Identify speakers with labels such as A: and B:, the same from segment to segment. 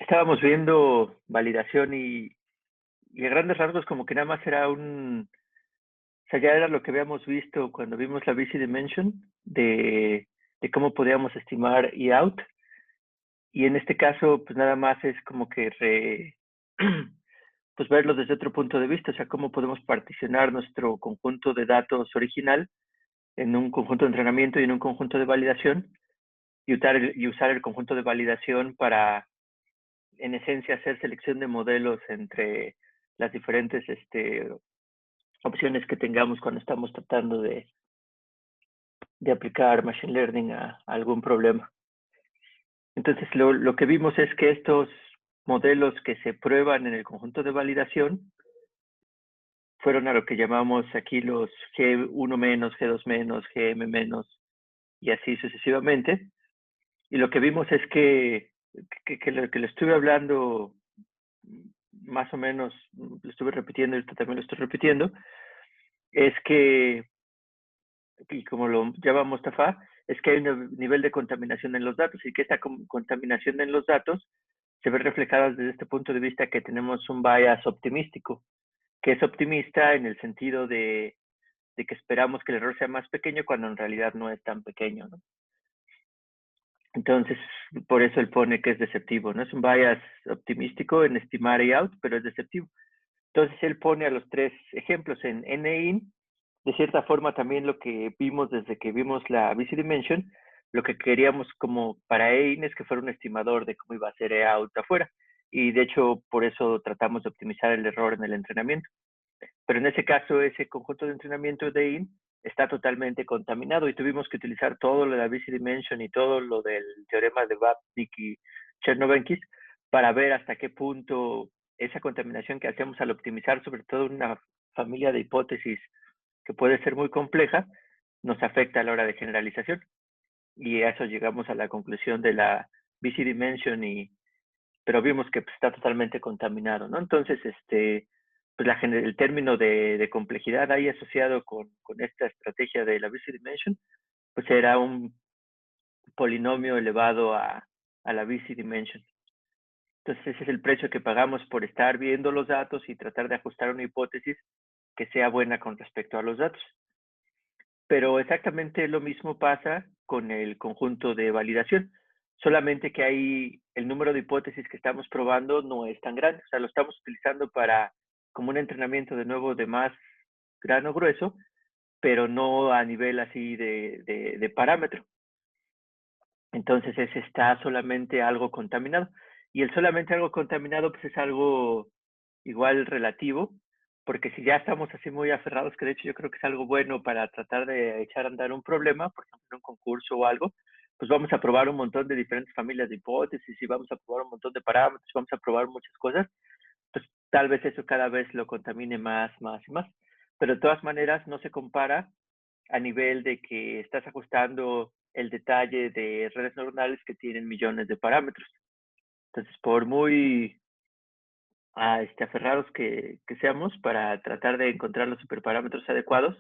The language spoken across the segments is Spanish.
A: Estábamos viendo validación y a grandes rasgos como que nada más era o sea, ya era lo que habíamos visto cuando vimos la BC Dimension de cómo podíamos estimar E out. Y en este caso, pues nada más es como que pues verlo desde otro punto de vista, o sea, cómo podemos particionar nuestro conjunto de datos original en un conjunto de entrenamiento y en un conjunto de validación y usar el conjunto de validación para en esencia hacer selección de modelos entre las diferentes opciones que tengamos cuando estamos tratando de aplicar machine learning a algún problema. Entonces, lo que vimos es que estos modelos que se prueban en el conjunto de validación fueron a lo que llamamos aquí los G1 menos, G2 menos, GM menos y así sucesivamente. Y lo que vimos es que lo que le estuve hablando más o menos, lo estuve repitiendo y ahorita también lo estoy repitiendo, es que, y como lo llama Mostafa, es que hay un nivel de contaminación en los datos y que esta contaminación en los datos se ve reflejada desde este punto de vista que tenemos un bias optimístico, que es optimista en el sentido de que esperamos que el error sea más pequeño cuando en realidad no es tan pequeño, ¿no? Entonces, por eso él pone que es deceptivo, ¿no? Es un bias optimístico en estimar y out, pero es deceptivo. Entonces, él pone a los tres ejemplos en NIN. De cierta forma, también lo que vimos desde que vimos la BC Dimension, lo que queríamos como para EIN es que fuera un estimador de cómo iba a ser out afuera. Y de hecho, por eso tratamos de optimizar el error en el entrenamiento. Pero en ese caso, ese conjunto de entrenamiento de EIN está totalmente contaminado y tuvimos que utilizar todo lo de la BC Dimension y todo lo del teorema de Babnik y Chernovenkis para ver hasta qué punto esa contaminación que hacemos al optimizar sobre todo una familia de hipótesis que puede ser muy compleja, nos afecta a la hora de generalización. Y a eso llegamos a la conclusión de la BC Dimension, pero vimos que pues, está totalmente contaminado, ¿no? Entonces, pues el término de complejidad ahí asociado con esta estrategia de la BC Dimension, pues era un polinomio elevado a la BC Dimension. Entonces ese es el precio que pagamos por estar viendo los datos y tratar de ajustar una hipótesis que sea buena con respecto a los datos. Pero exactamente lo mismo pasa con el conjunto de validación, solamente que ahí el número de hipótesis que estamos probando no es tan grande, o sea, lo estamos utilizando para como un entrenamiento de nuevo de más grano grueso, pero no a nivel así de parámetro. Entonces ese está solamente algo contaminado. Y el solamente algo contaminado pues es algo igual relativo, porque si ya estamos así muy aferrados, que de hecho yo creo que es algo bueno para tratar de echar a andar un problema, por ejemplo en un concurso o algo, pues vamos a probar un montón de diferentes familias de hipótesis y vamos a probar un montón de parámetros, vamos a probar muchas cosas, pues tal vez eso cada vez lo contamine más, más y más. Pero de todas maneras no se compara a nivel de que estás ajustando el detalle de redes neuronales que tienen millones de parámetros. Entonces, por muy aferrados que seamos para tratar de encontrar los superparámetros adecuados,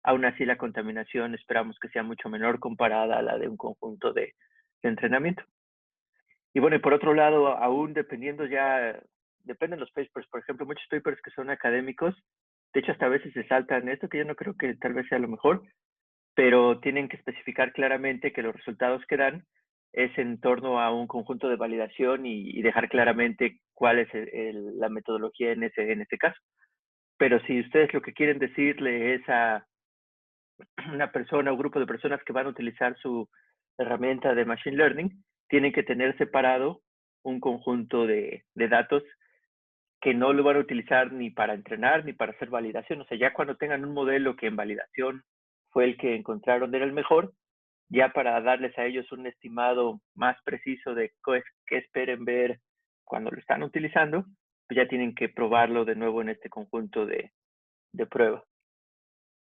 A: aún así la contaminación esperamos que sea mucho menor comparada a la de un conjunto de entrenamiento. Y bueno, y por otro lado, aún dependiendo ya, dependen los papers, por ejemplo, muchos papers que son académicos, de hecho hasta a veces se saltan esto, que yo no creo que tal vez sea lo mejor, pero tienen que especificar claramente que los resultados que dan es en torno a un conjunto de validación y dejar claramente cuál es la metodología en ese caso. Pero si ustedes lo que quieren decirle es a una persona o grupo de personas que van a utilizar su herramienta de Machine Learning, tienen que tener separado un conjunto de datos que no lo van a utilizar ni para entrenar ni para hacer validación. O sea, ya cuando tengan un modelo que en validación fue el que encontraron era el mejor, ya para darles a ellos un estimado más preciso de qué esperen ver cuando lo están utilizando, pues ya tienen que probarlo de nuevo en este conjunto de prueba.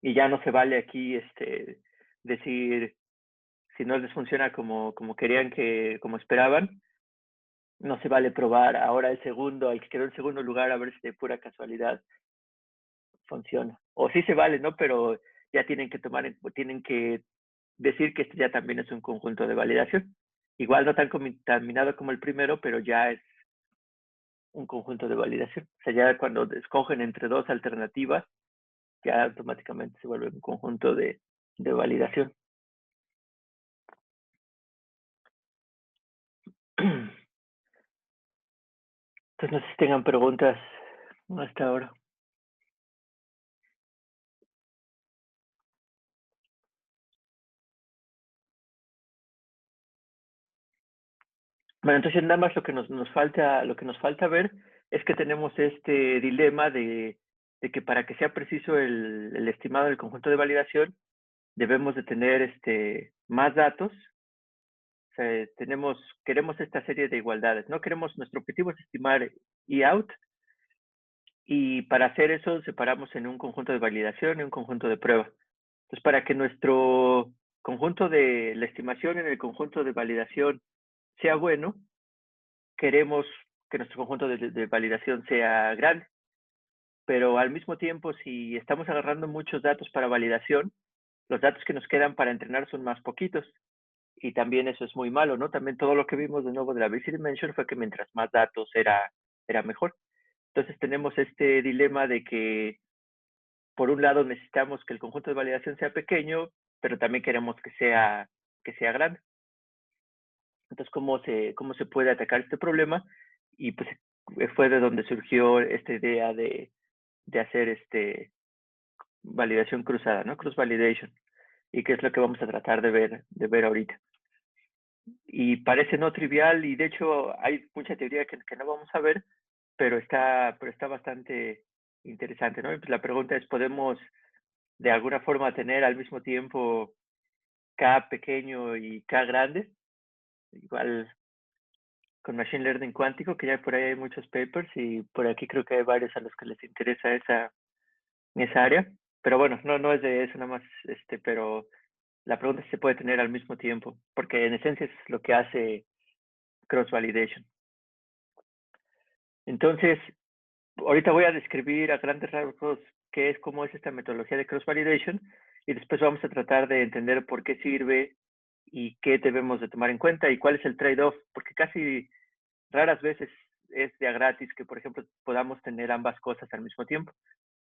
A: Y ya no se vale aquí decir, si no les funciona como querían como esperaban, no se vale probar ahora el segundo, al que quedó en segundo lugar, a ver si de pura casualidad funciona. O sí se vale, ¿no? Pero ya tienen que decir que este ya también es un conjunto de validación. Igual no tan contaminado como el primero, pero ya es un conjunto de validación. O sea, ya cuando escogen entre dos alternativas, ya automáticamente se vuelve un conjunto de validación. Entonces, no sé si tengan preguntas hasta ahora. Bueno, entonces nada más lo que nos falta ver es que tenemos este dilema de que para que sea preciso el estimado del conjunto de validación, debemos de tener más datos. O sea, queremos esta serie de igualdades, ¿no? Nuestro objetivo es estimar E out, y para hacer eso separamos en un conjunto de validación y un conjunto de prueba. Entonces, para que nuestro conjunto de la estimación en el conjunto de validación sea bueno, queremos que nuestro conjunto de validación sea grande, pero al mismo tiempo, si estamos agarrando muchos datos para validación, los datos que nos quedan para entrenar son más poquitos, y también eso es muy malo, ¿no? También todo lo que vimos de nuevo de la Busy Dimension fue que mientras más datos era mejor. Entonces tenemos este dilema de que, por un lado, necesitamos que el conjunto de validación sea pequeño, pero también queremos que sea grande. Entonces, ¿cómo se puede atacar este problema? Y pues fue de donde surgió esta idea de hacer validación cruzada, ¿no? Cross validation. Y que es lo que vamos a tratar de ver ahorita. Y parece no trivial, y de hecho hay mucha teoría que no vamos a ver, pero está bastante interesante, ¿no? Y pues la pregunta es, ¿podemos de alguna forma tener al mismo tiempo K pequeño y K grande? Igual con Machine Learning cuántico, que ya por ahí hay muchos papers, y por aquí creo que hay varios a los que les interesa esa área. Pero bueno, no es de eso nada más, pero la pregunta es si se puede tener al mismo tiempo, porque en esencia es lo que hace cross validation. Entonces, ahorita voy a describir a grandes rasgos cómo es esta metodología de cross validation, y después vamos a tratar de entender por qué sirve y qué debemos de tomar en cuenta y cuál es el trade-off, porque casi raras veces es de a gratis que, por ejemplo, podamos tener ambas cosas al mismo tiempo.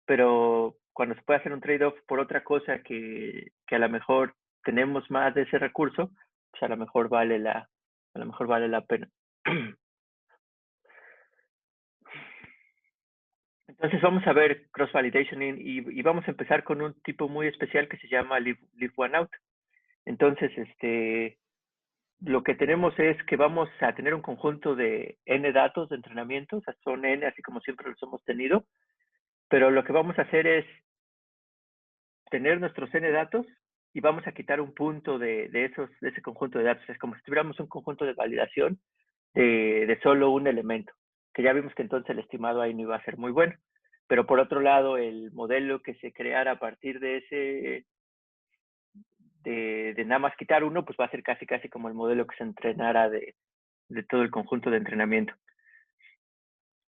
A: Pero cuando se puede hacer un trade-off por otra cosa que a lo mejor tenemos más de ese recurso, pues a lo mejor vale la pena. Entonces vamos a ver cross-validation, y vamos a empezar con un tipo muy especial que se llama leave one out. Entonces, lo que tenemos es que vamos a tener un conjunto de n datos de entrenamiento, o sea, son n así como siempre los hemos tenido, pero lo que vamos a hacer es tener nuestros n datos y vamos a quitar un punto de ese conjunto de datos. Es como si tuviéramos un conjunto de validación de solo un elemento, que ya vimos que entonces el estimado ahí no iba a ser muy bueno. Pero por otro lado, el modelo que se creara a partir de de nada más quitar uno, pues va a ser casi como el modelo que se entrenara de todo el conjunto de entrenamiento.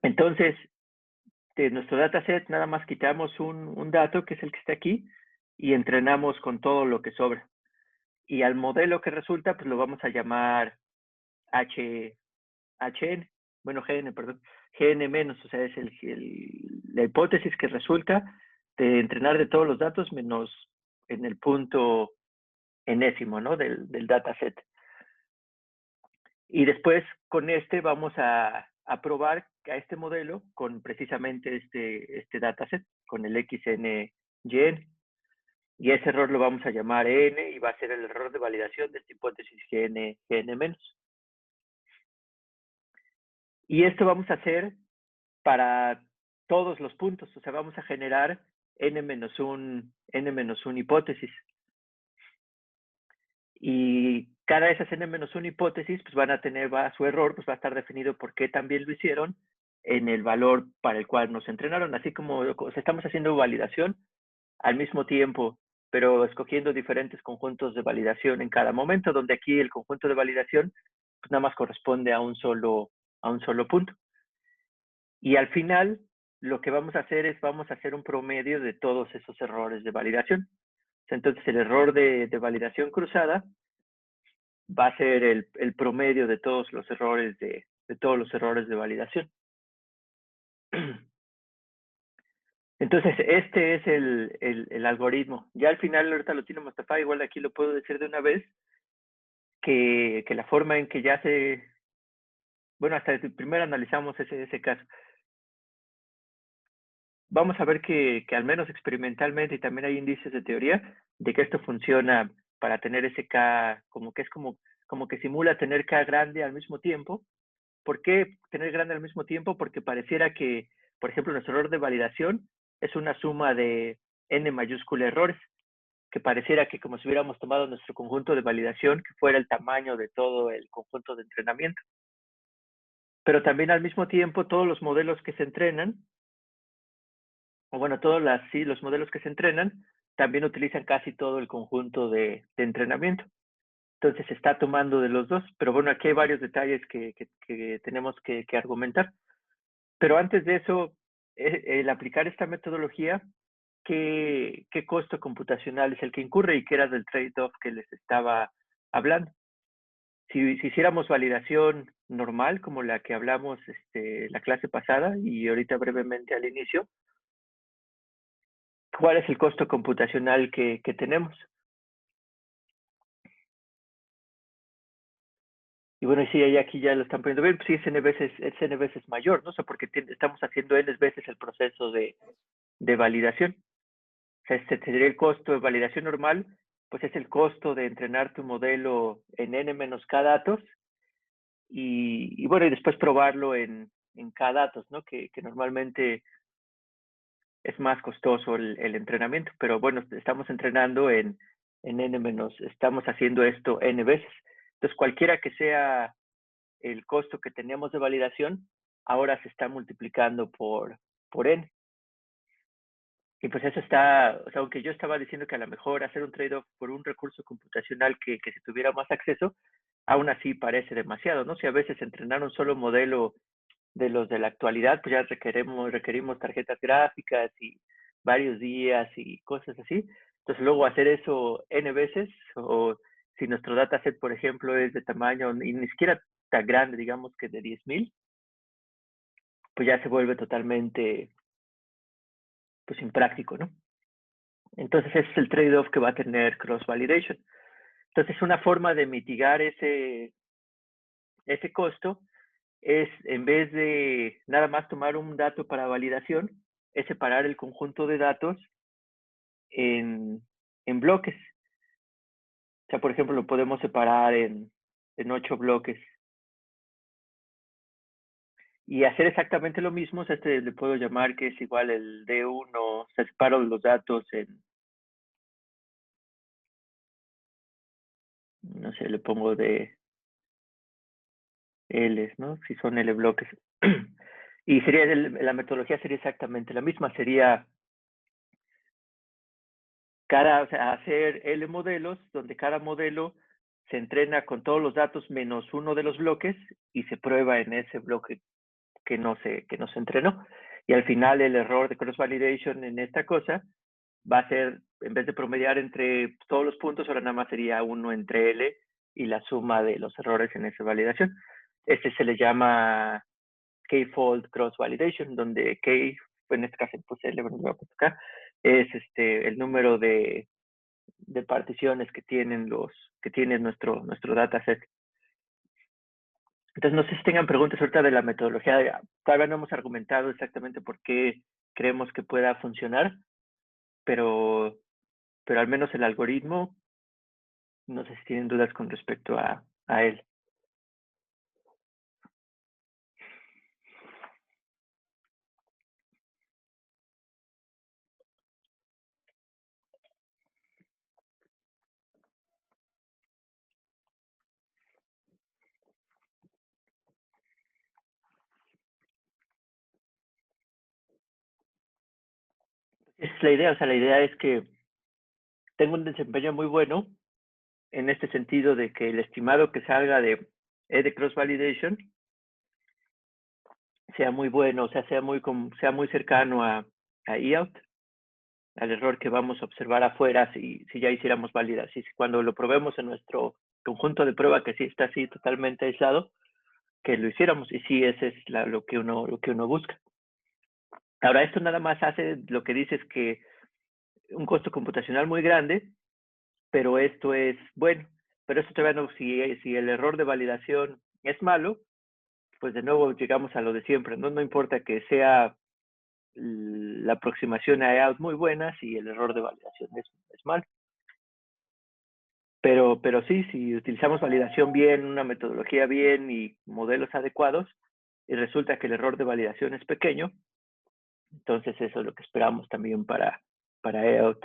A: Entonces, de nuestro dataset nada más quitamos un dato, que es el que está aquí, y entrenamos con todo lo que sobra. Y al modelo que resulta, pues lo vamos a llamar HN, bueno, GN, perdón, GN menos, o sea, es la hipótesis que resulta de entrenar de todos los datos menos en el punto enésimo, ¿no? Del dataset. Y después con vamos a probar a este modelo con precisamente este dataset, con el XNYN. Y ese error lo vamos a llamar N, y va a ser el error de validación de esta hipótesis GN menos. Y esto vamos a hacer para todos los puntos, o sea, vamos a generar n-1 hipótesis. Y cada de esas n-1 hipótesis, pues van a tener, su error, pues va a estar definido por qué también lo hicieron en el valor para el cual nos entrenaron, así como o sea, estamos haciendo validación al mismo tiempo, pero escogiendo diferentes conjuntos de validación en cada momento, donde aquí el conjunto de validación pues nada más corresponde a un solo punto. Y al final, lo que vamos a hacer es, vamos a hacer un promedio de todos esos errores de validación. Entonces, el error de validación cruzada va a ser el promedio de todos los errores de validación. Entonces, este es el algoritmo. Ya al final, ahorita lo tiene Mustafa, igual aquí lo puedo decir de una vez, que la forma en que ya se... Bueno, hasta primero analizamos ese caso. Vamos a ver que al menos experimentalmente, y también hay indicios de teoría, de que esto funciona para tener ese K, como que es como que simula tener K grande al mismo tiempo. ¿Por qué tener grande al mismo tiempo? Porque pareciera que, por ejemplo, nuestro error de validación es una suma de n mayúscula errores, que pareciera que como si hubiéramos tomado nuestro conjunto de validación, que fuera el tamaño de todo el conjunto de entrenamiento. Pero también al mismo tiempo, todos los modelos que se entrenan, o bueno, sí, los modelos que se entrenan, también utilizan casi todo el conjunto de entrenamiento. Entonces se está tomando de los dos, pero bueno, aquí hay varios detalles que tenemos que argumentar. Pero antes de eso, el aplicar esta metodología, ¿qué costo computacional es el que incurre y qué era del trade-off que les estaba hablando? Si hiciéramos validación normal, como la que hablamos la clase pasada y ahorita brevemente al inicio, ¿cuál es el costo computacional que tenemos? Y bueno, sí, ahí aquí ya lo están poniendo bien, pues sí, es n veces mayor, ¿no? O sea, porque estamos haciendo n veces el proceso de validación. O sea, este sería el costo de validación normal, pues es el costo de entrenar tu modelo en n menos k datos y bueno, y después probarlo en k datos, ¿no? Que normalmente es más costoso el entrenamiento, pero bueno, estamos entrenando en n menos, estamos haciendo esto n veces. Entonces, cualquiera que sea el costo que teníamos de validación, ahora se está multiplicando por n. Y pues eso está, o sea, aunque yo estaba diciendo que a lo mejor hacer un trade-off por un recurso computacional que se tuviera más acceso, aún así parece demasiado, ¿no? Si a veces entrenar un solo modelo de los de la actualidad, pues ya requerimos tarjetas gráficas y varios días y cosas así. Entonces luego hacer eso n veces, o si nuestro dataset, por ejemplo, es de tamaño, y ni siquiera tan grande, digamos que de 10,000, pues ya se vuelve totalmente, pues, impráctico, ¿no? Entonces ese es el trade-off que va a tener cross-validation. Entonces una forma de mitigar ese costo es, en vez de nada más tomar un dato para validación, es separar el conjunto de datos en bloques. O sea, por ejemplo, lo podemos separar en 8 bloques. Y hacer exactamente lo mismo, o sea, le puedo llamar que es igual el D1, o sea, separo los datos en, no sé, le pongo de L, ¿no? Si son L bloques. Y sería la metodología sería exactamente la misma, sería o sea, hacer L modelos, donde cada modelo se entrena con todos los datos menos uno de los bloques y se prueba en ese bloque que no se entrenó. Y al final el error de cross-validation en esta cosa va a ser, en vez de promediar entre todos los puntos, ahora nada más sería uno entre L y la suma de los errores en esa validación. Este se le llama K-fold cross-validation, donde K, en este caso puse L, bueno, voy a poner acá, es el número de particiones que tiene nuestro dataset. Entonces, no sé si tengan preguntas ahorita de la metodología. Todavía no hemos argumentado exactamente por qué creemos que pueda funcionar, pero al menos el algoritmo, no sé si tienen dudas con respecto a él. Esa es la idea, o sea, la idea es que tenga un desempeño muy bueno en este sentido de que el estimado que salga de E de cross validation sea muy bueno, o sea, sea muy cercano a EOUT, al error que vamos a observar afuera si ya hiciéramos válida. Si cuando lo probemos en nuestro conjunto de prueba que sí está así totalmente aislado, que lo hiciéramos. Y sí, ese es lo que uno busca. Ahora, esto nada más hace lo que dice es que un costo computacional muy grande, pero esto es bueno. Pero esto todavía no, si el error de validación es malo, pues de nuevo llegamos a lo de siempre, ¿no? No importa que sea la aproximación a IOUT muy buena si el error de validación es malo. Pero sí, si utilizamos validación bien, una metodología bien y modelos adecuados, y resulta que el error de validación es pequeño, entonces eso es lo que esperamos también para IOUT.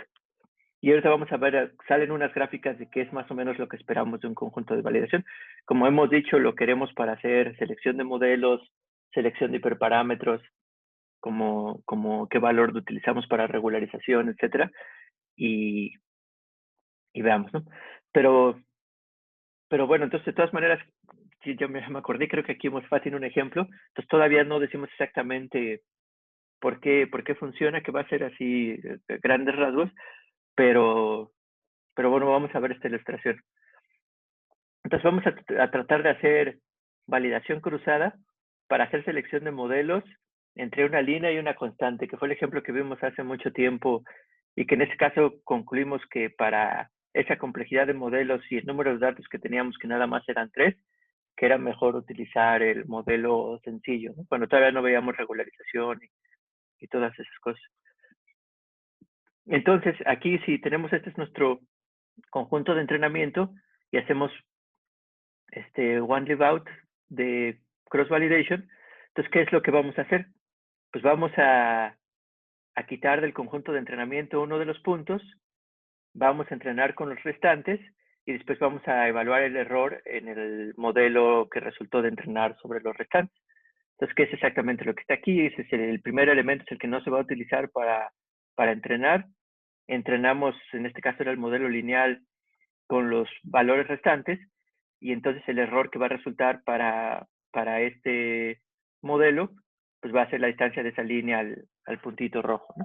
A: Y ahorita vamos a ver, salen unas gráficas de qué es más o menos lo que esperamos de un conjunto de validación. Como hemos dicho, lo queremos para hacer selección de modelos, selección de hiperparámetros, como qué valor utilizamos para regularización, etcétera. Y, y veamos, ¿no? Pero, pero bueno, entonces de todas maneras, sí, yo me acordé, creo que aquí hemos fácil un ejemplo. Entonces todavía no decimos exactamente por qué funciona, que va a ser así grandes rasgos, pero, pero bueno, vamos a ver esta ilustración. Entonces vamos a tratar de hacer validación cruzada para hacer selección de modelos entre una línea y una constante, que fue el ejemplo que vimos hace mucho tiempo y que en este caso concluimos que para esa complejidad de modelos y el número de datos que teníamos, que nada más eran 3, que era mejor utilizar el modelo sencillo, ¿no? Cuando todavía no veíamos regularización y todas esas cosas. Entonces, aquí si tenemos, este es nuestro conjunto de entrenamiento y hacemos one leave out de cross validation. Entonces, ¿qué es lo que vamos a hacer? Pues vamos a quitar del conjunto de entrenamiento uno de los puntos, vamos a entrenar con los restantes y después vamos a evaluar el error en el modelo que resultó de entrenar sobre los restantes. Entonces, ¿qué es exactamente lo que está aquí? Ese es el primer elemento, es el que no se va a utilizar para entrenar. Entrenamos, en este caso era el modelo lineal con los valores restantes y entonces el error que va a resultar para este modelo pues va a ser la distancia de esa línea al puntito rojo, ¿no?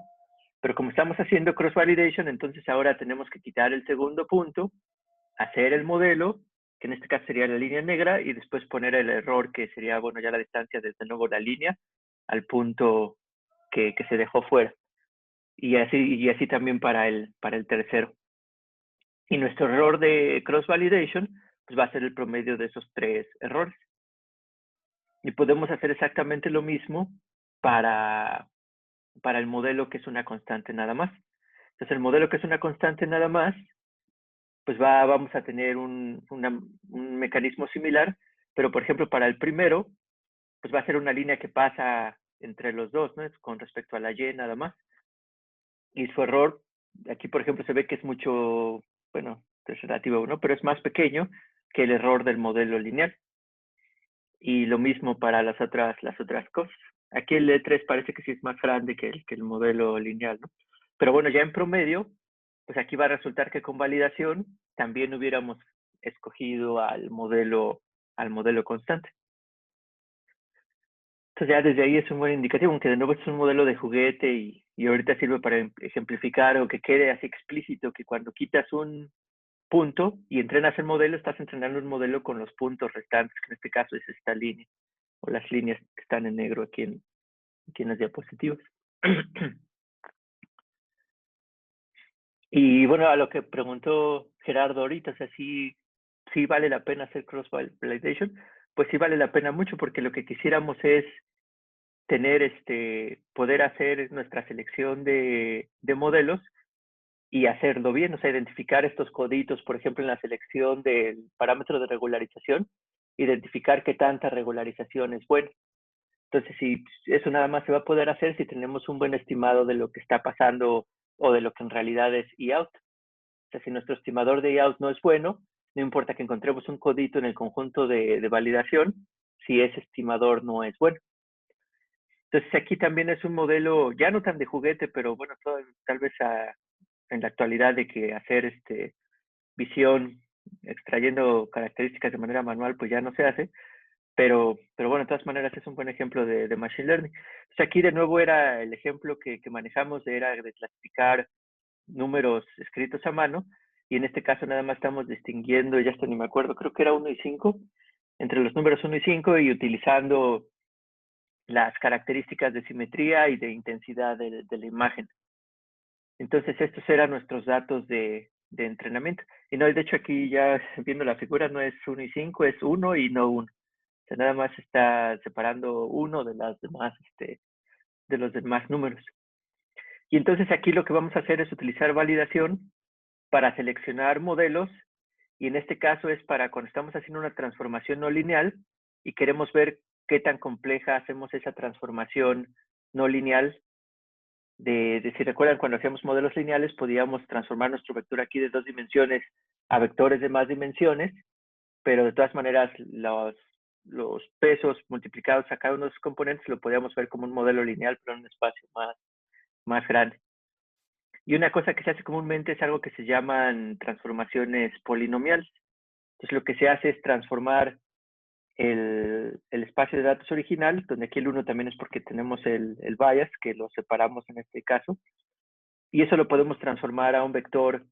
A: Pero como estamos haciendo cross validation, entonces ahora tenemos que quitar el segundo punto, hacer el modelo, que en este caso sería la línea negra, y después poner el error, que sería, bueno, ya la distancia desde nuevo la línea al punto que se dejó fuera. Y así también para el tercero. Y nuestro error de cross validation pues va a ser el promedio de esos 3 errores. Y podemos hacer exactamente lo mismo para, para el modelo que es una constante nada más. Entonces, el modelo que es una constante nada más, pues vamos a tener un mecanismo similar, pero por ejemplo, para el primero, pues va a ser una línea que pasa entre los dos, ¿no? Es con respecto a la Y nada más. Y su error, aquí por ejemplo se ve que es mucho, bueno, es relativo, ¿no? Pero es más pequeño que el error del modelo lineal. Y lo mismo para las otras cosas. Aquí el E3 parece que sí es más grande que el modelo lineal, ¿no? Pero bueno, ya en promedio, pues aquí va a resultar que con validación también hubiéramos escogido al modelo constante. Entonces ya desde ahí es un buen indicativo, aunque de nuevo es un modelo de juguete y ahorita sirve para ejemplificar o que quede así explícito que cuando quitas un punto y entrenas el modelo, estás entrenando un modelo con los puntos restantes, que en este caso es esta línea, o las líneas que están en negro aquí en las diapositivas. Y bueno, a lo que preguntó Gerardo ahorita, o sea, sí vale la pena hacer cross validation, pues sí vale la pena mucho porque lo que quisiéramos es tener poder hacer nuestra selección de modelos y hacerlo bien, o sea, identificar estos coditos, por ejemplo, en la selección del parámetro de regularización, identificar qué tanta regularización es buena. Entonces, si eso nada más se va a poder hacer si tenemos un buen estimado de lo que está pasando o de lo que en realidad es EOUT. O sea, si nuestro estimador de EOUT no es bueno, no importa que encontremos un codito en el conjunto de validación, si ese estimador no es bueno. Entonces, aquí también es un modelo, ya no tan de juguete, pero bueno, tal vez en la actualidad de que hacer visión extrayendo características de manera manual, pues ya no se hace. Pero bueno, de todas maneras es un buen ejemplo de Machine Learning. O sea, aquí de nuevo era el ejemplo que manejamos, era de clasificar números escritos a mano, y en este caso nada más estamos distinguiendo, ya hasta ni me acuerdo, creo que era 1 y 5, entre los números 1 y 5 y utilizando las características de simetría y de intensidad de la imagen. Entonces, estos eran nuestros datos de entrenamiento. Y no, de hecho, aquí ya viendo la figura, no es 1 y 5, es 1 y no 1. O sea, nada más está separando uno de las demás, de los demás números. Y entonces aquí lo que vamos a hacer es utilizar validación para seleccionar modelos, y en este caso es para cuando estamos haciendo una transformación no lineal y queremos ver qué tan compleja hacemos esa transformación no lineal. Si recuerdan, cuando hacíamos modelos lineales podíamos transformar nuestro vector aquí de 2 dimensiones a vectores de más dimensiones, pero de todas maneras los pesos multiplicados a cada uno de sus componentes lo podíamos ver como un modelo lineal, pero en un espacio más grande. Y una cosa que se hace comúnmente es algo que se llaman transformaciones polinomiales. Entonces lo que se hace es transformar el espacio de datos original, donde aquí el 1 también es porque tenemos el bias, que lo separamos en este caso, y eso lo podemos transformar a un vector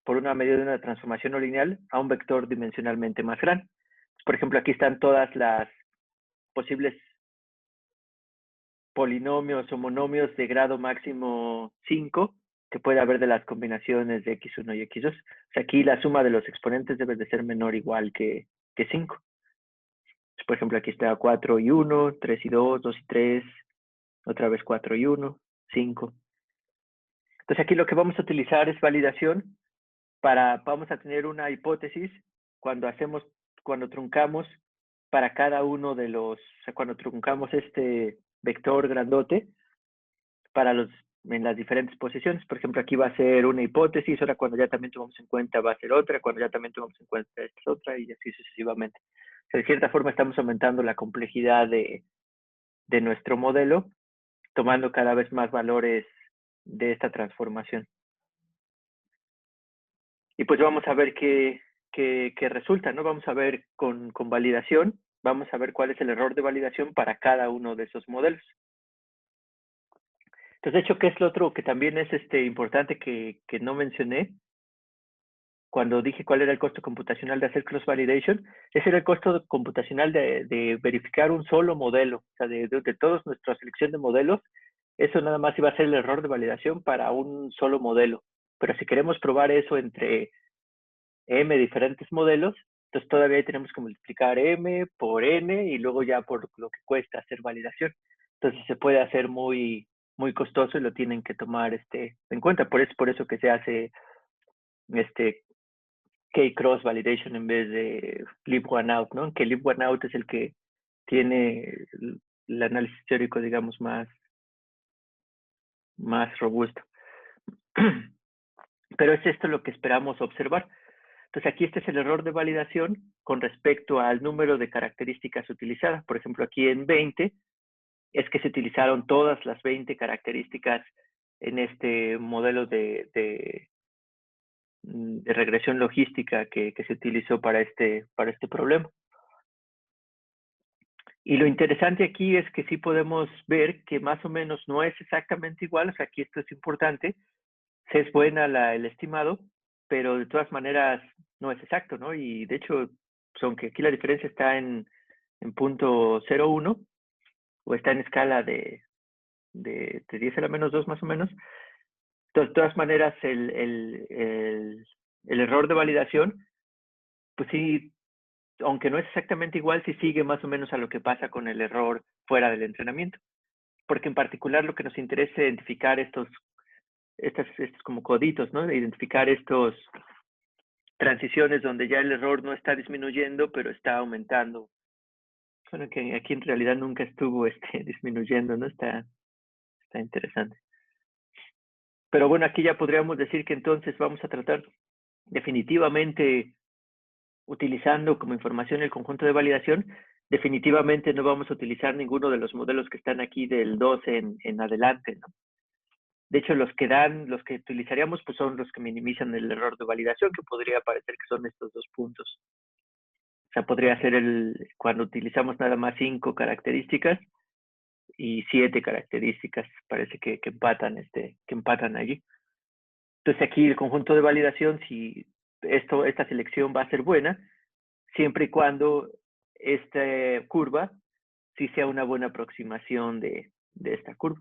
A: por una medida de una transformación no lineal a un vector dimensionalmente más grande. Por ejemplo, aquí están todas las posibles polinomios o monomios de grado máximo 5 que puede haber de las combinaciones de x1 y x2. O sea, aquí la suma de los exponentes debe de ser menor o igual que 5. Por ejemplo, aquí está 4 y 1, 3 y 2, 2 y 3, otra vez 4 y 1, 5. Entonces aquí lo que vamos a utilizar es validación vamos a tener una hipótesis cuando truncamos para cada uno de los, o sea, cuando truncamos este vector grandote en las diferentes posiciones. Por ejemplo, aquí va a ser una hipótesis, ahora cuando ya también tomamos en cuenta va a ser otra, cuando ya también tomamos en cuenta esta es otra, y así sucesivamente. O sea, de cierta forma estamos aumentando la complejidad de nuestro modelo, tomando cada vez más valores de esta transformación. Y pues vamos a ver qué resulta, ¿no? Vamos a ver con validación, vamos a ver cuál es el error de validación para cada uno de esos modelos. Entonces, de hecho, ¿qué es lo otro que también es importante que no mencioné? Cuando dije cuál era el costo computacional de hacer cross-validation, ese era el costo computacional de verificar un solo modelo. O sea, de toda nuestra selección de modelos, eso nada más iba a ser el error de validación para un solo modelo. Pero si queremos probar eso entre m diferentes modelos, entonces todavía tenemos que multiplicar m por n y luego ya por lo que cuesta hacer validación. Entonces se puede hacer muy costoso y lo tienen que tomar en cuenta. Por eso que se hace K-cross validation en vez de leave one out, ¿no? Que leave one out es el que tiene el análisis teórico, digamos, más robusto. Pero es esto lo que esperamos observar. Entonces aquí este es el error de validación con respecto al número de características utilizadas. Por ejemplo, aquí en 20 es que se utilizaron todas las 20 características en este modelo de regresión logística que se utilizó para este problema. Y lo interesante aquí es que sí podemos ver que más o menos no es exactamente igual, o sea, aquí esto es importante, si es buena el estimado, pero de todas maneras no es exacto, ¿no? Y de hecho, aunque aquí la diferencia está en punto 0,1, o está en escala de 10 a la menos 2 más o menos, de todas maneras el error de validación, pues sí, aunque no es exactamente igual, sí sigue más o menos a lo que pasa con el error fuera del entrenamiento. Porque en particular lo que nos interesa es identificar estos como coditos, ¿no? Identificar estos transiciones donde ya el error no está disminuyendo, pero está aumentando. Bueno, que aquí en realidad nunca estuvo disminuyendo, ¿no? Está interesante. Pero bueno, aquí ya podríamos decir que entonces vamos a tratar definitivamente, utilizando como información el conjunto de validación, definitivamente no vamos a utilizar ninguno de los modelos que están aquí del 2 en adelante, ¿no? De hecho, los que utilizaríamos pues son los que minimizan el error de validación, que podría parecer que son estos 2 puntos. O sea, podría ser cuando utilizamos nada más 5 características y 7 características, parece que empatan allí. Entonces aquí el conjunto de validación, si esta selección va a ser buena, siempre y cuando esta curva sí sea una buena aproximación de esta curva.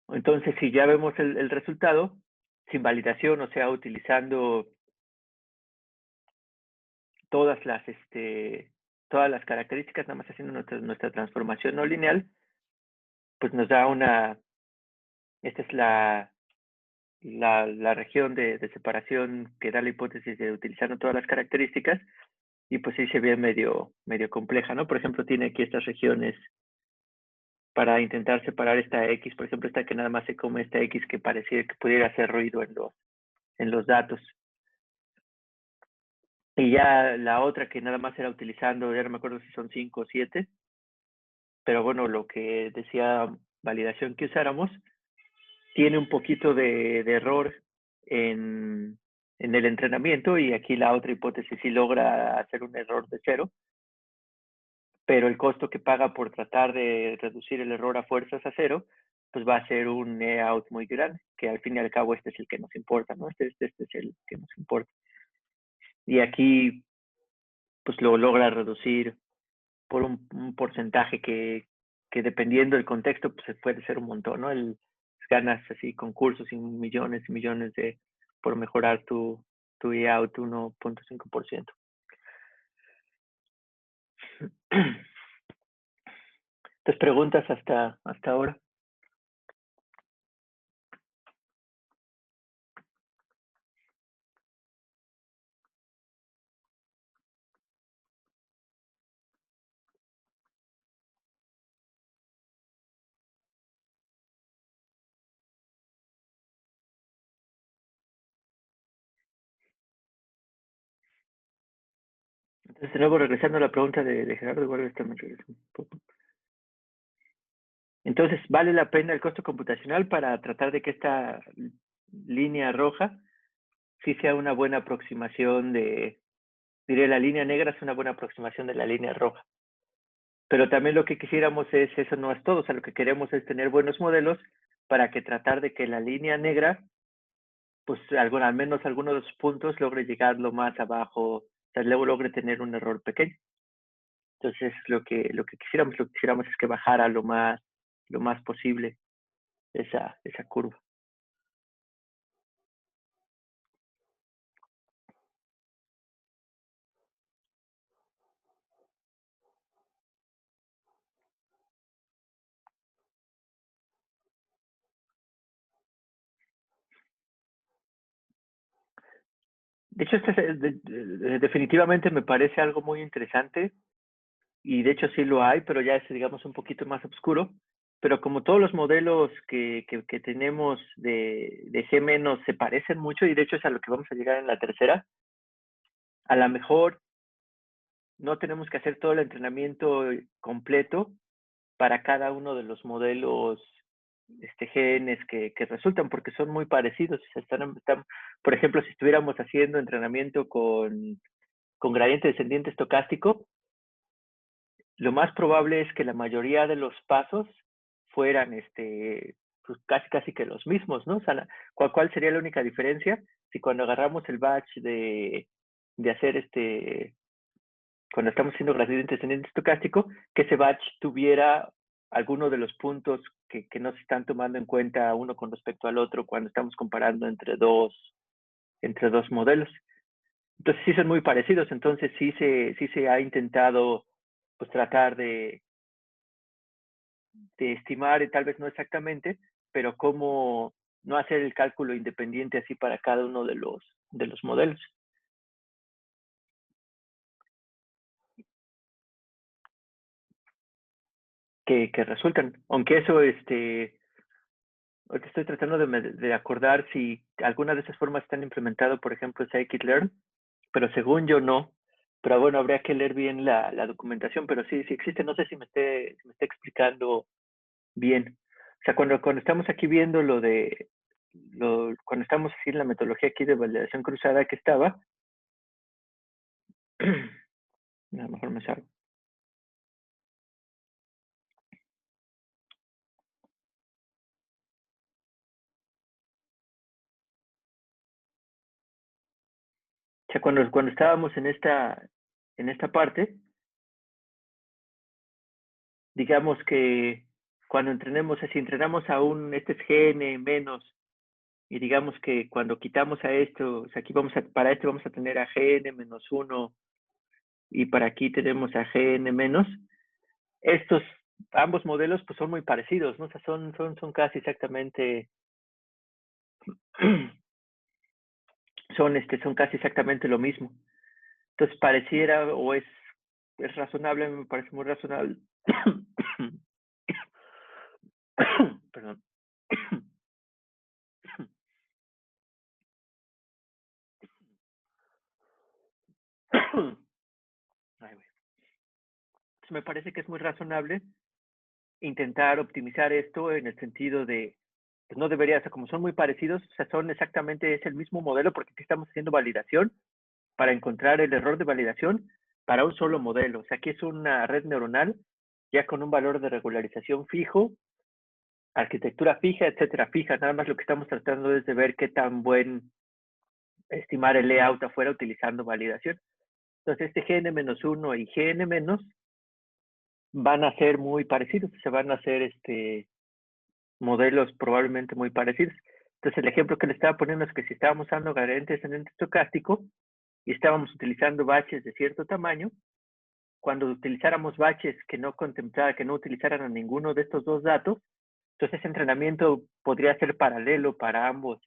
A: Entonces, si ya vemos el resultado, sin validación, o sea, utilizando todas las características, nada más haciendo nuestra transformación no lineal, pues nos da esta es la región de separación que da la hipótesis de utilizando todas las características, y pues sí se ve medio compleja, ¿no? Por ejemplo, tiene aquí estas regiones para intentar separar esta X, por ejemplo, esta que nada más se come esta X que parecía que pudiera hacer ruido en los datos. Y ya la otra que nada más era utilizando, ya no me acuerdo si son 5 o 7, pero bueno, lo que decía validación que usáramos, tiene un poquito de error en el entrenamiento, y aquí la otra hipótesis sí logra hacer un error de 0, pero el costo que paga por tratar de reducir el error a fuerzas a 0, pues va a ser un out muy grande, que al fin y al cabo este es el que nos importa, ¿no? Este es el que nos importa. Y aquí pues lo logra reducir por un porcentaje que dependiendo del contexto, pues puede ser un montón, ¿no? Ganas así concursos y millones y millones por mejorar tu out 1.5%. ¿Tus preguntas hasta ahora? Entonces, de nuevo, regresando a la pregunta de Gerardo, igual esta me regreso un poco. Entonces, ¿vale la pena el costo computacional para tratar de que esta línea roja sí sea una buena aproximación diré, la línea negra es una buena aproximación de la línea roja? Pero también lo que quisiéramos eso no es todo, o sea, lo que queremos es tener buenos modelos para que tratar de que la línea negra, pues al menos algunos de los puntos logre llegar lo más abajo, o sea, luego logre tener un error pequeño. Entonces, lo que quisiéramos es que bajara lo más posible esa curva. De hecho, definitivamente me parece algo muy interesante, y de hecho sí lo hay, pero ya es, digamos, un poquito más oscuro. Pero como todos los modelos que tenemos de G- se parecen mucho, y de hecho es a lo que vamos a llegar en la tercera, a lo mejor no tenemos que hacer todo el entrenamiento completo para cada uno de los modelos genes que resultan, porque son muy parecidos. O sea, por ejemplo, si estuviéramos haciendo entrenamiento con gradiente descendiente estocástico, lo más probable es que la mayoría de los pasos fueran pues casi que los mismos, ¿no? O sea, ¿cuál sería la única diferencia? Si cuando agarramos el batch de hacer cuando estamos haciendo gradiente descendente estocástico, que ese batch tuviera alguno de los puntos que no se están tomando en cuenta uno con respecto al otro cuando estamos comparando entre dos modelos. Entonces sí son muy parecidos, entonces sí se ha intentado pues tratar de estimar, tal vez no exactamente, pero cómo no hacer el cálculo independiente así para cada uno de los modelos que resultan. Aunque eso, ahorita estoy tratando de acordar si alguna de esas formas están implementadas, por ejemplo, scikit-learn, pero según yo no. Pero bueno, habría que leer bien la documentación, pero sí existe. No sé si me esté explicando bien. O sea, cuando estamos aquí viendo cuando estamos así en la metodología aquí de validación cruzada que estaba, a lo mejor me salgo. O sea, cuando estábamos en esta parte, digamos que cuando entrenemos, si entrenamos a este es GN menos, y digamos que cuando quitamos a esto, o sea, aquí para esto vamos a tener a GN menos 1 y para aquí tenemos a GN menos, estos ambos modelos pues son muy parecidos, ¿no? O sea, son casi exactamente, son casi exactamente lo mismo. Entonces pareciera o es razonable, me parece muy razonable. Perdón. Ay, Entonces, me parece que es muy razonable intentar optimizar esto en el sentido de, pues no debería, o sea, como son muy parecidos, o sea, es el mismo modelo porque aquí estamos haciendo validación para encontrar el error de validación para un solo modelo. O sea, aquí es una red neuronal ya con un valor de regularización fijo, arquitectura fija, etcétera, fija. Nada más lo que estamos tratando es de ver qué tan buen estimar el layout afuera utilizando validación. Entonces, este GN-1 y GN- van a ser muy parecidos, se van a hacer modelos probablemente muy parecidos. Entonces, el ejemplo que le estaba poniendo es que si estábamos usando gradiente descendente estocástico y estábamos utilizando baches de cierto tamaño, cuando utilizáramos baches que no utilizaran a ninguno de estos dos datos, entonces ese entrenamiento podría ser paralelo para ambos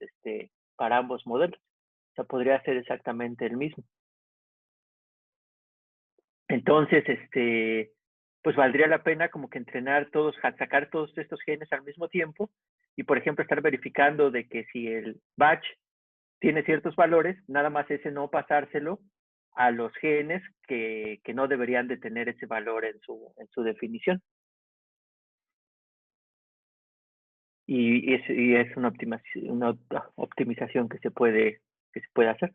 A: modelos. O sea, podría ser exactamente el mismo. Entonces, pues valdría la pena como que sacar todos estos genes al mismo tiempo y, por ejemplo, estar verificando de que si el batch tiene ciertos valores, nada más ese no pasárselo a los genes que no deberían de tener ese valor en su definición. Y es una optimización que se puede hacer.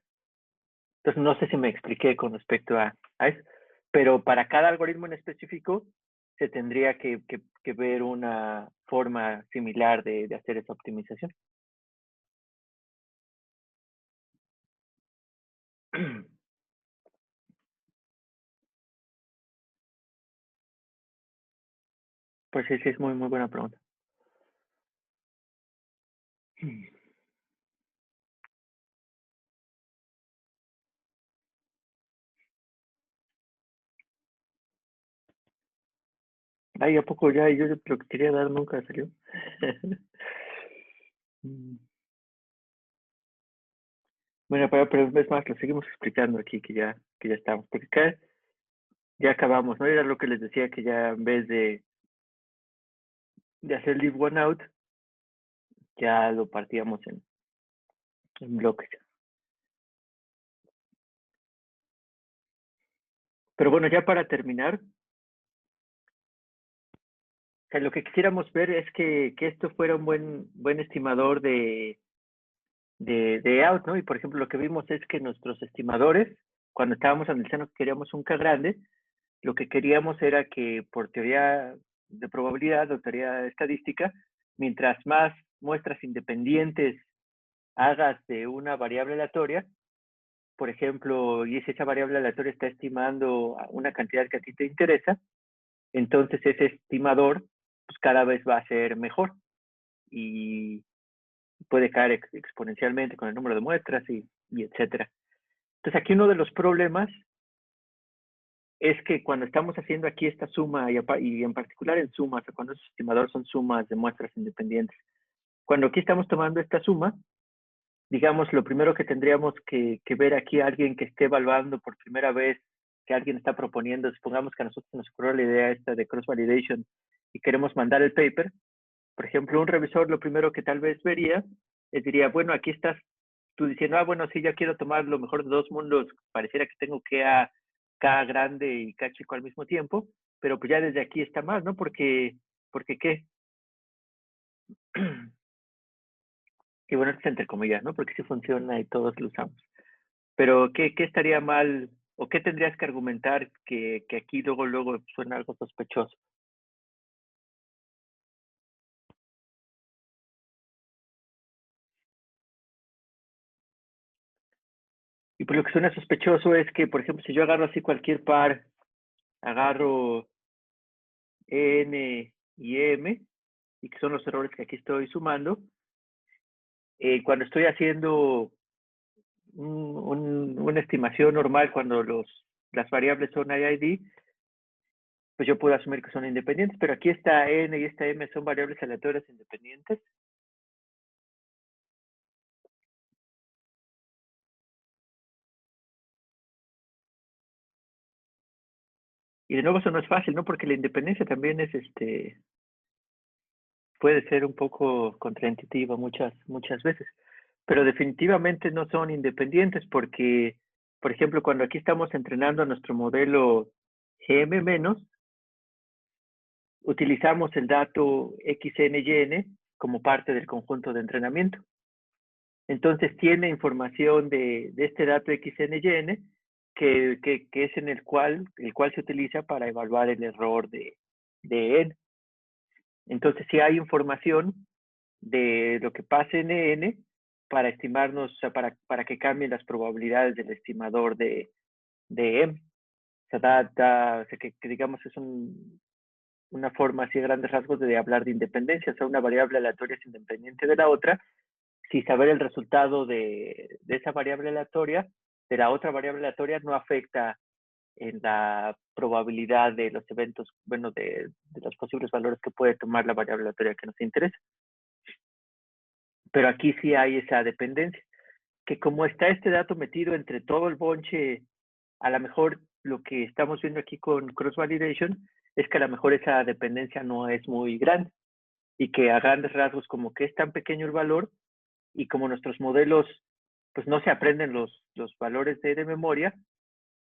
A: Entonces, no sé si me expliqué con respecto a eso, pero para cada algoritmo en específico se tendría que ver una forma similar de hacer esa optimización. Pues sí, sí, es muy, muy buena pregunta. Ay, ¿a poco ya? Yo lo que quería dar nunca salió. Bueno, pero es más, lo seguimos explicando aquí que ya estamos, porque acá ya acabamos, ¿no? Era lo que les decía que ya en vez de hacer leave one out, ya lo partíamos en bloques. Pero bueno, ya para terminar, o sea, lo que quisiéramos ver es que esto fuera un buen estimador de out, ¿no? Y por ejemplo, lo que vimos es que nuestros estimadores, cuando estábamos analizando que queríamos un K grande, lo que queríamos era que por teoría de probabilidad o teoría estadística, mientras más muestras independientes hagas de una variable aleatoria, por ejemplo, y si esa variable aleatoria está estimando una cantidad que a ti te interesa, entonces ese estimador pues cada vez va a ser mejor y puede caer exponencialmente con el número de muestras y etcétera. Entonces aquí uno de los problemas es que cuando estamos haciendo aquí esta suma y en particular en sumas, o cuando esos estimadores son sumas de muestras independientes, cuando aquí estamos tomando esta suma, digamos, lo primero que tendríamos que ver aquí a alguien que esté evaluando por primera vez, que alguien está proponiendo, supongamos que a nosotros nos ocurrió la idea esta de cross-validation y queremos mandar el paper, por ejemplo, un revisor lo primero que tal vez vería es diría, bueno, aquí estás tú diciendo, bueno, sí, ya quiero tomar lo mejor de dos mundos, pareciera que tengo K grande y K chico al mismo tiempo, pero pues ya desde aquí está mal, ¿no? Porque ¿qué? Y bueno, esto es entre comillas, ¿no? Porque sí funciona y todos lo usamos. Pero ¿qué estaría mal o qué tendrías que argumentar que aquí luego suena algo sospechoso? pues lo que suena sospechoso es que, por ejemplo, si yo agarro así cualquier par, agarro N y M, y que son los errores que aquí estoy sumando, cuando estoy haciendo una estimación normal, cuando las variables son IID, pues yo puedo asumir que son independientes, pero aquí esta N y esta M son variables aleatorias independientes. Y de nuevo eso no es fácil, ¿no? Porque la independencia también es, puede ser un poco contraintuitiva muchas veces. Pero definitivamente no son independientes porque, por ejemplo, cuando aquí estamos entrenando a nuestro modelo GM-, utilizamos el dato XNYN como parte del conjunto de entrenamiento. Entonces tiene información de este dato XNYN que es en el cual se utiliza para evaluar el error de N. Entonces sí hay información de lo que pase en N para estimarnos, o sea, para que cambien las probabilidades del estimador de M. O sea, o sea que digamos es una forma así de grandes rasgos de hablar de independencia. O sea, una variable aleatoria es independiente de la otra si saber el resultado de esa variable aleatoria, de la otra variable aleatoria, no afecta en la probabilidad de los eventos, bueno, de los posibles valores que puede tomar la variable aleatoria que nos interesa. Pero aquí sí hay esa dependencia, que como está este dato metido entre todo el bonche, a lo mejor lo que estamos viendo aquí con cross validation es que a lo mejor esa dependencia no es muy grande y que a grandes rasgos como que es tan pequeño el valor y como nuestros modelos pues no se aprenden los valores de memoria,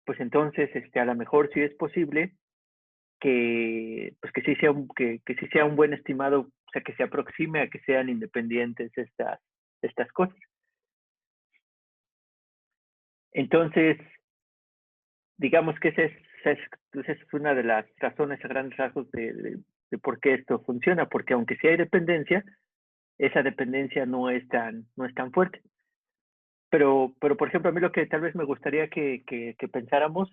A: pues entonces a lo mejor sí es posible que pues que sí sea que sí sea un buen estimado, o sea que se aproxime a que sean independientes estas cosas. Entonces, digamos que esa es una de las razones a grandes rasgos de por qué esto funciona, porque aunque sí hay dependencia, esa dependencia no es tan fuerte. Pero, por ejemplo, a mí lo que tal vez me gustaría que pensáramos,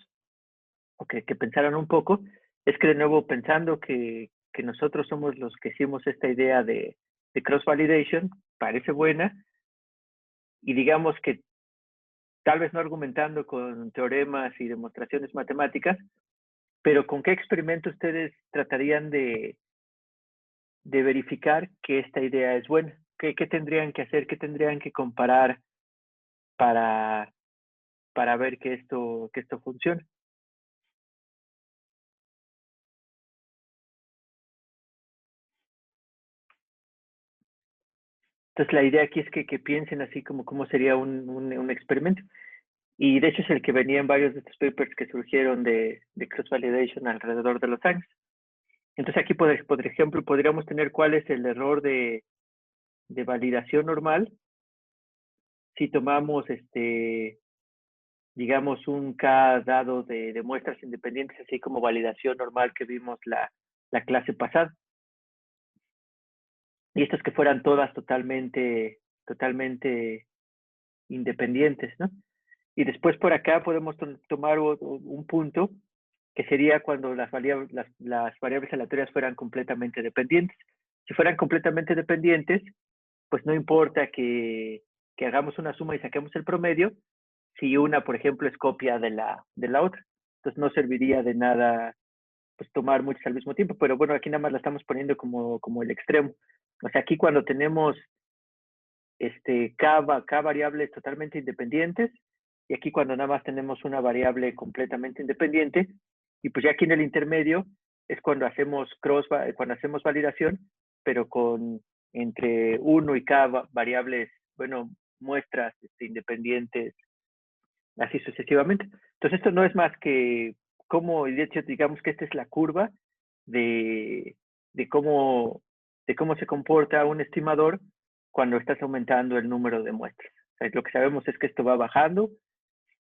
A: o que pensaran un poco, es que de nuevo pensando que nosotros somos los que hicimos esta idea de cross-validation, parece buena, y digamos que tal vez no argumentando con teoremas y demostraciones matemáticas, pero ¿con qué experimento ustedes tratarían de verificar que esta idea es buena? ¿Qué tendrían que hacer? ¿Qué tendrían que comparar para, para ver que esto funciona? Entonces la idea aquí es que piensen así como cómo sería un experimento. Y de hecho es el que venía en varios de estos papers que surgieron de cross-validation alrededor de los años. Entonces aquí, por ejemplo, podríamos tener cuál es el error de validación normal si tomamos, digamos, un K dado de muestras independientes, así como validación normal que vimos la clase pasada. Y estos que fueran todas totalmente independientes, ¿no? Y después por acá podemos tomar un punto que sería cuando las variables aleatorias fueran completamente dependientes. Si fueran completamente dependientes, pues no importa que hagamos una suma y saquemos el promedio, si una, por ejemplo, es copia de la otra. Entonces no serviría de nada pues tomar muchas al mismo tiempo, pero bueno, aquí nada más la estamos poniendo como el extremo. O sea, aquí cuando tenemos K variables totalmente independientes, y aquí cuando nada más tenemos una variable completamente independiente, y pues ya aquí en el intermedio es cuando hacemos cuando hacemos validación, pero con entre 1 y K variables, bueno, muestras independientes, así sucesivamente. Entonces esto no es más que cómo, de hecho, digamos que esta es la curva de, de cómo, de cómo se comporta un estimador cuando estás aumentando el número de muestras. O sea, lo que sabemos es que esto va bajando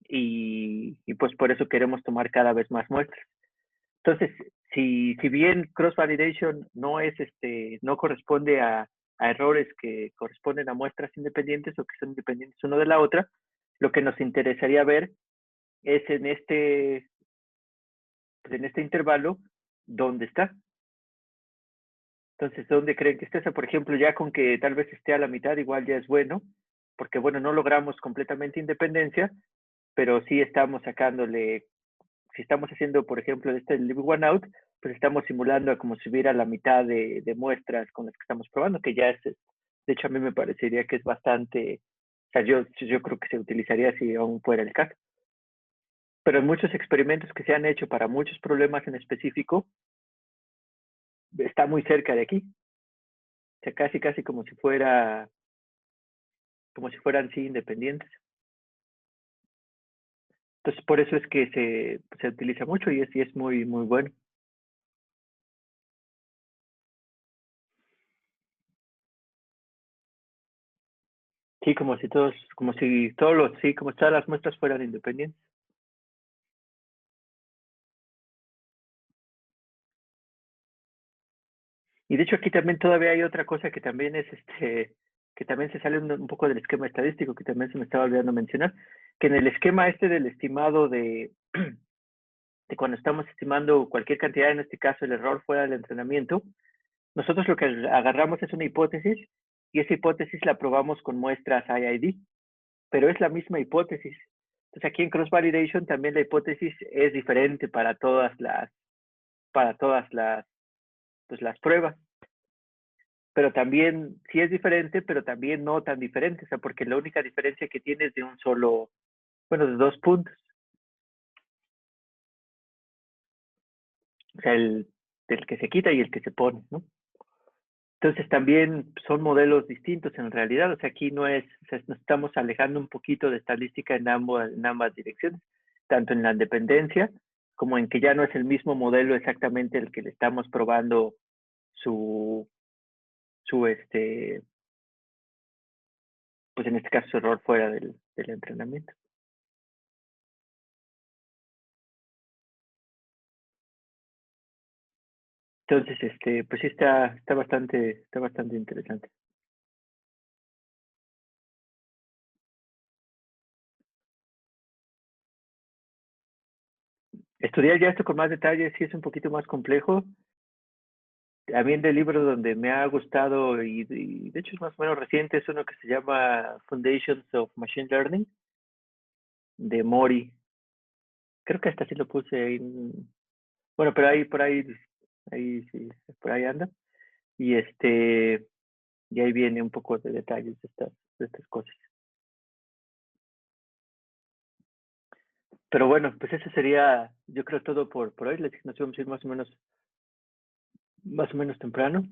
A: y pues por eso queremos tomar cada vez más muestras. Entonces, si bien cross-validation no corresponde a errores que corresponden a muestras independientes o que son independientes uno de la otra, Lo que nos interesaría ver es pues en este intervalo, ¿dónde está? Entonces, ¿dónde creen que esté? O sea, por ejemplo, ya con que tal vez esté a la mitad, igual ya es bueno, porque bueno, no logramos completamente independencia, pero sí estamos sacándole, si estamos haciendo, por ejemplo, este leave one out, pues estamos simulando a como si hubiera la mitad de muestras con las que estamos probando, que ya es, de hecho, a mí me parecería que es bastante, o sea, yo creo que se utilizaría si aún fuera el caso. Pero en muchos experimentos que se han hecho para muchos problemas en específico, está muy cerca de aquí. O sea, casi, casi como si fueran sí independientes. Entonces, por eso es que se utiliza mucho y es muy, muy bueno. Sí, como si todas las muestras fueran independientes. Y de hecho aquí también todavía hay otra cosa que también es que también se sale un poco del esquema estadístico, que también se me estaba olvidando mencionar, que en el esquema este del estimado de cuando estamos estimando cualquier cantidad, en este caso el error fuera del entrenamiento, nosotros lo que agarramos es una hipótesis y esa hipótesis la probamos con muestras IID, pero es la misma hipótesis. Entonces aquí en cross validation también la hipótesis es diferente para todas pues, las pruebas, pero también sí es diferente, pero también no tan diferente, o sea, porque la única diferencia que tiene es de un solo, bueno, de 2 puntos, o sea, el que se quita y el que se pone, ¿no? Entonces también son modelos distintos en realidad, o sea, aquí no es, o sea, nos estamos alejando un poquito de estadística en ambas direcciones, tanto en la dependencia como en que ya no es el mismo modelo exactamente el que le estamos probando su, su pues en este caso su error fuera del entrenamiento. Entonces, pues sí está bastante interesante. Estudiar ya esto con más detalle sí es un poquito más complejo. También del libro donde me ha gustado y de hecho es más o menos reciente, es uno que se llama Foundations of Machine Learning de Mori. Creo que hasta sí lo puse ahí. Bueno, pero ahí sí, por ahí anda. Y y ahí viene un poco de detalles de estas cosas. Pero bueno, pues eso sería, yo creo todo por hoy. Les nos vamos a ir más o menos temprano.